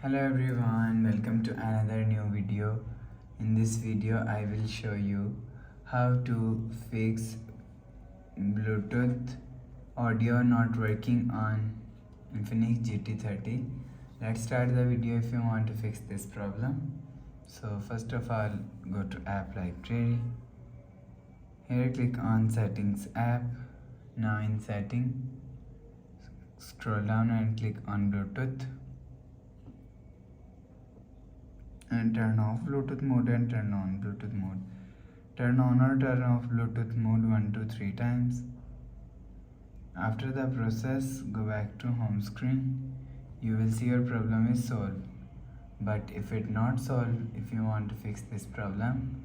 Hello everyone, welcome to another new video. In this video I will show you how to fix Bluetooth audio not working on Infinix GT30. Let's start the video if you want to fix this problem. So first of all, go to app library. Here click on settings app. Now in setting, scroll down and click on Bluetooth. And turn off Bluetooth mode and turn on Bluetooth mode. Turn on or turn off Bluetooth mode 1 to 3 times. After the process, go back to home screen. You will see your problem is solved. But if it not solved, if you want to fix this problem,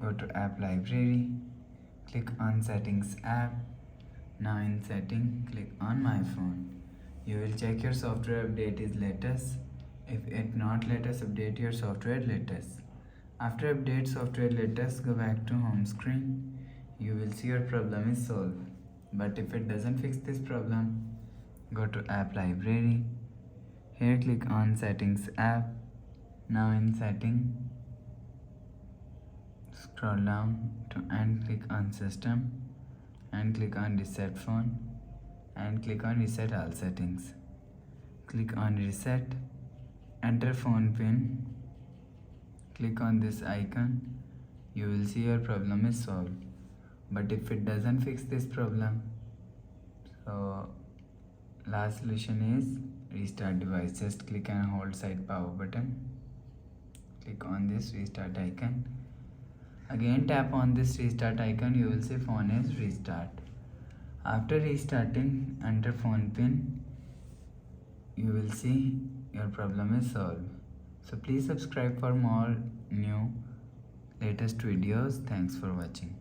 go to app library, click on settings app. Now in setting, click on my phone. You will check your software update is latest. If it not latest, update your software latest. After update software latest, go back to home screen. You will see your problem is solved. But if it doesn't fix this problem, go to app library. Here click on settings app. Now in setting, scroll down to and click on system and click on reset phone and click on reset all settings. Click on reset. Enter phone pin, click on this icon. You will see your problem is solved. But if it doesn't fix this problem, so last solution is restart device. Just click and hold side power button. Click on this restart icon. Again tap on this restart icon. You will see phone is restart. After restarting, enter phone pin. You will see your problem is solved. So please subscribe for more new latest videos. Thanks for watching.